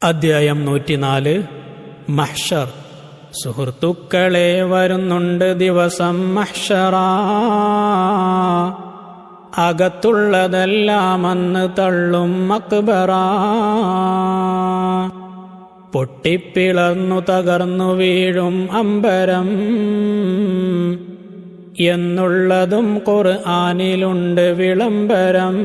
അധ്യായം 104 മഹ്ശർ. സുഹൃത്തുക്കളെ, വരുന്നുണ്ട് ദിവസം മഹ്ശറാ. അകത്തുള്ളതെല്ലാം അന്ന് തള്ളും മക്ബറാ. പൊട്ടിപ്പിളർന്നു തകർന്നു വീഴും അമ്പരം എന്നുള്ളതും ഖുർആനിലുണ്ട് വിളംബരം.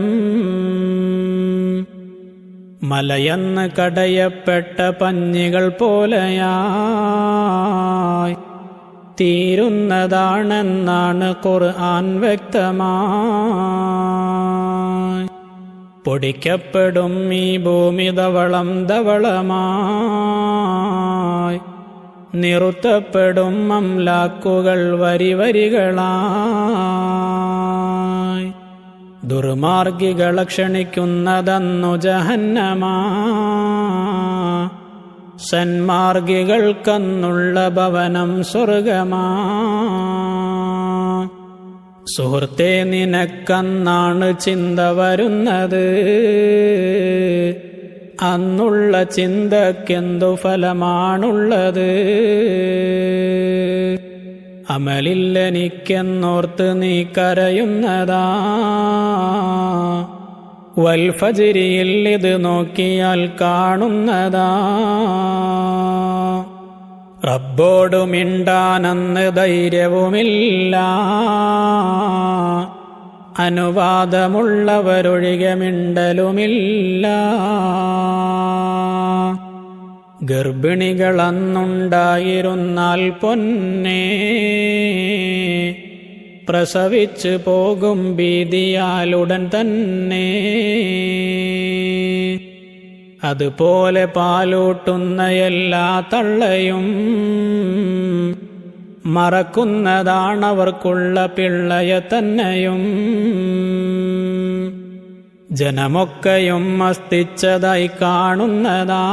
മലയെന്ന് കടയപ്പെട്ട പഞ്ഞികൾ പോലെയായി തീരുന്നതാണെന്നാണ് ഖുർആൻ വ്യക്തമായി. പൊടിക്കപ്പെടും ഈ ഭൂമി ധവളം ധവളമായി, നിറുത്തപ്പെടും അംലാക്കുകൾ വരി വരികളായി. ദുർമാർഗികളെ ക്ഷണിക്കുന്നതന്നു ജഹന്നമാ, സന്മാർഗികൾക്കന്നുള്ള ഭവനം സ്വർഗമാ. സുഹൃത്തേ, നിനക്കന്നാണ് ചിന്ത വരുന്നത്, അന്നുള്ള ചിന്തക്കെന്തു ഫലമാണുള്ളത്. അമലില്ലെനിക്കെന്നോർത്ത് നീ കരയുന്നതാ, വൽഫജ്രിയിൽ ഇത് നോക്കിയാൽ കാണുന്നതാ. റബ്ബോടു മിണ്ടാനന്ന് ധൈര്യവുമില്ല, അനുവാദമുള്ളവരൊഴികെ മിണ്ടലുമില്ല. ഗർഭിണികളന്നുണ്ടായിരുന്നാൽ പൊന്നേ, പ്രസവിച്ചു പോകും ഭീതിയാലുടൻ തന്നെ. അതുപോലെ പാലൂട്ടുന്ന എല്ലാ തള്ളയും മറക്കുന്നതാണവർക്കുള്ള പിള്ളയെ തന്നെയും. ജനമൊക്കെയും മസ്തിച്ചതായി കാണുന്നതാ,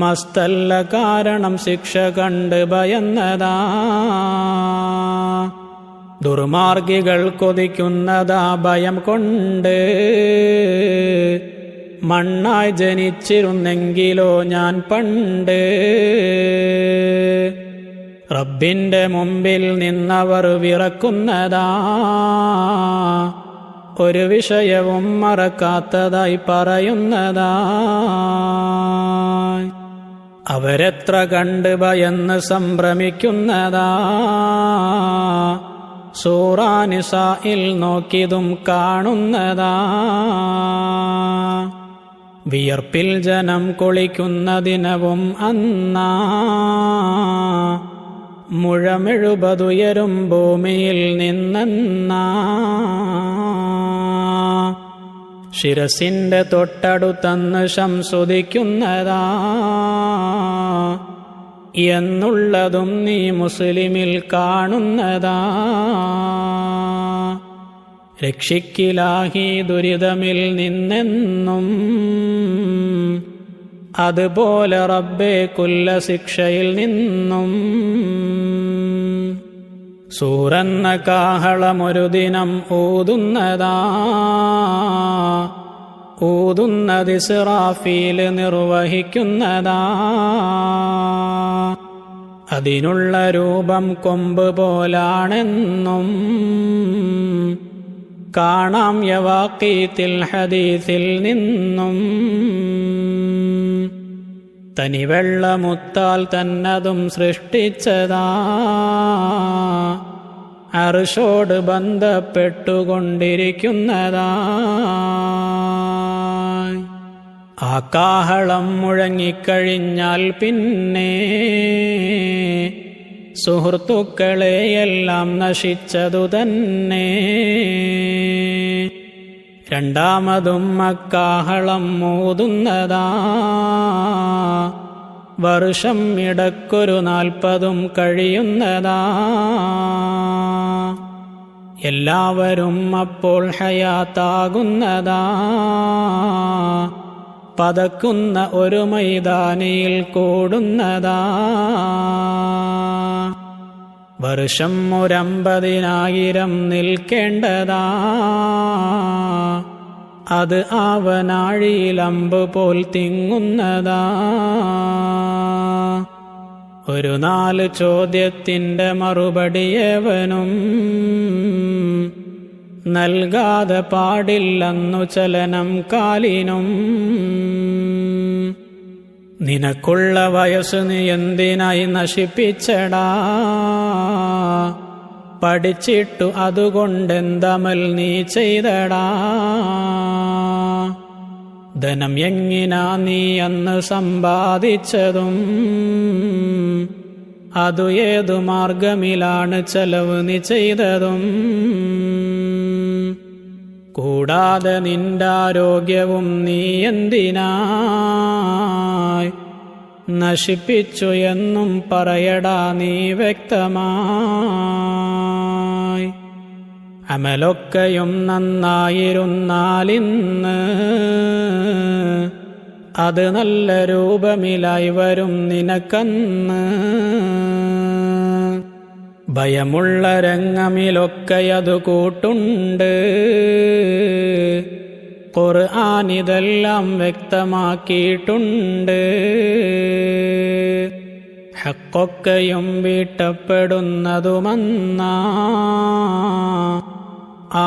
മസ്തല്ല കാരണം ശിക്ഷ കണ്ട് ഭയന്നതാ. ദുർമാർഗികൾ കൊതിക്കുന്നതാ ഭയം കൊണ്ട്, മണ്ണായി ജനിച്ചിരുന്നെങ്കിലോ ഞാൻ പണ്ട്. റബ്ബിന്റെ മുമ്പിൽ നിന്നവർ വിറക്കുന്നതാ, ഒരു വിഷയവും മറക്കാത്തതായി പറയുന്നതാ. അവരെത്ര കണ്ട് ഭയന്ന് സംഭ്രമിക്കുന്നതാ, സൂറ നിസാഇൽ നോക്കിയതും കാണുന്നതാ. വിയർപ്പിൽ ജനം കുളിക്കുന്ന ദിനവും അന്നാ, മുഴമെഴുപതുയരും ഭൂമിയിൽ നിന്നെന്നാ. ശിരസിന്റെ തൊട്ടടുത്തന്ന് ശംസുദിക്കുന്നതാ എന്നുള്ളതും നീ മുസ്ലിമിൽ കാണുന്നതാ. രക്ഷിക്കിലാഹി ദുരിതമിൽ നിന്നെന്നും, അതുപോലെ റബ്ബേ കുല്ല ശിക്ഷയിൽ നിന്നും. സൂറെന്ന കാഹളമൊരു ദിനം ഊതുന്നതാ, ഊതുന്നത് ഇസ്റാഫീൽ നിർവഹിക്കുന്നതാ. അതിനുള്ള രൂപം കൊമ്പ് പോലാണെന്നും കാണാം യവാഖീത്തിൽ ഹദീസിൽ നിന്നും. തനിവെള്ളമുത്താൽ തന്നതും സൃഷ്ടിച്ചതാ, അർശോട് ബന്ധപ്പെട്ടുകൊണ്ടിരിക്കുന്നതാ. ആ കാഹളം മുഴങ്ങിക്കഴിഞ്ഞാൽ പിന്നെ സുഹൃത്തുക്കളെയെല്ലാം നശിച്ചതു തന്നെ. രണ്ടാമതും അക്കാഹളം മൂതുന്നതാ, വർഷം ഇടക്കൊരു 40 കഴിയുന്നതാ. എല്ലാവരും അപ്പോൾ ഹയാത്താകുന്നതാ, പതക്കുന്ന ഒരു മൈതാനിയിൽ കൂടുന്നതാ. വർഷം 150,000 നിൽക്കേണ്ടതാ, അത് ആവനാഴിയിലമ്പ് പോൽ തിങ്ങുന്നതാ. ഒരു 4 ചോദ്യത്തിൻ്റെ മറുപടിയേവനും നൽകാതെ പാടില്ലെന്നു ചലനം കാലിനും. നിനക്കുള്ള വയസ്സ് നീ എന്തിനായി നശിപ്പിച്ചടാ, പഠിച്ചിട്ടു അതുകൊണ്ടെന്തമൽ നീ ചെയ്തടാ. ധനം എങ്ങിനാ നീ അന്ന് സമ്പാദിച്ചതും, അതു ഏതു മാർഗമിലാണ് ചെലവ് നീ ചെയ്തതും. കൂടാതെ നിന്റെ ആരോഗ്യവും നീ എന്തിനായി നശിപ്പിച്ചു എന്നും പറയടാ നീ വ്യക്തമായി. അമലൊക്കെയും നന്നായിരുന്നാലിന്ന് അത് നല്ല രൂപമിലായി വരും നിനക്കന്ന്. ഭയമുള്ള രംഗമിലൊക്കെയതു കൂട്ടുണ്ട്, ഖുർആനിതെല്ലാം വ്യക്തമാക്കിയിട്ടുണ്ട്. ഹക്കൊക്കെയും വീട്ടപ്പെടുന്നതുമന്നാ,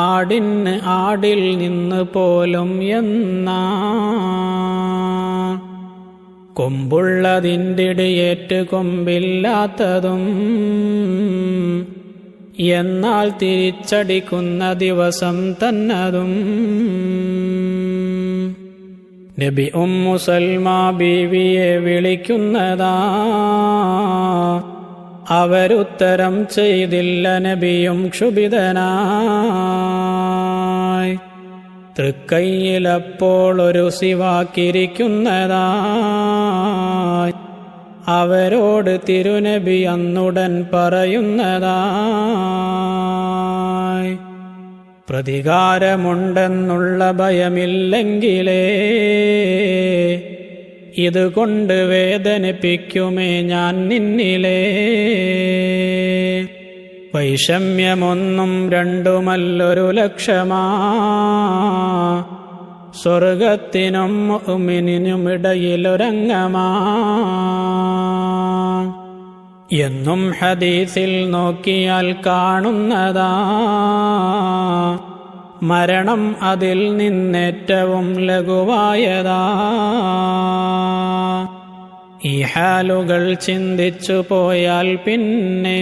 ആടിന് ആടിൽ നിന്ന് പോലും എന്നാ. കൊമ്പുള്ളതിൻ്റിടിയേറ്റ് കൊമ്പില്ലാത്തതും, എന്നാൽ തിരിച്ചടിക്കുന്ന ദിവസം തന്നതും. നബി ഉമ്മു സൽമാ ബീവിയെ വിളിക്കുന്നതാ, അവരുത്തരം ചെയ്തില്ല, നബിയും ക്ഷുഭിതനായി. തൃക്കൈയിലപ്പോൾ ഒരു സിവാക്കിരിക്കുന്നതായി, അവരോട് തിരുനബി അന്നുടൻ പറയുന്നതായി. പ്രതികാരമുണ്ടെന്നുള്ള ഭയമില്ലെങ്കിലേ ഇതുകൊണ്ട് വേദനിപ്പിക്കുമേ ഞാൻ നിന്നിലേ. വൈഷമ്യമൊന്നും രണ്ടുമല്ലൊരു ലക്ഷമാ, സ്വർഗത്തിനും മുഅ്മിനിനുമിടയിലൊരംഗമാ. എന്നും ഹദീസിൽ നോക്കിയാൽ കാണുന്നതാ, മരണം അതിൽ നിന്നേറ്റവും ലഘുവായതാ. ഈ ഹാലുകൾ ചിന്തിച്ചു പോയാൽ പിന്നെ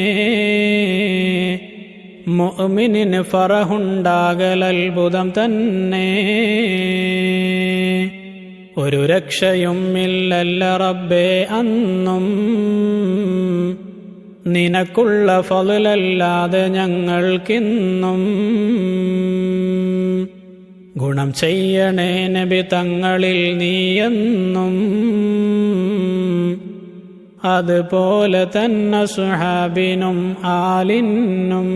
മുഅ്മിനിന് ഫറഹുണ്ടാകൽ അത്ഭുതം തന്നെ. ഒരു രക്ഷയും ഇല്ലല്ല റബ്ബേ അന്നും, നിനക്കുള്ള ഫളലല്ലാതെ ഞങ്ങൾക്കിന്നും. ഗുണം ചെയ്യണേ നബി തങ്ങളിൽ നീയെന്നും, അതുപോലെ തന്നെ സുഹാബിനും ആലിനും.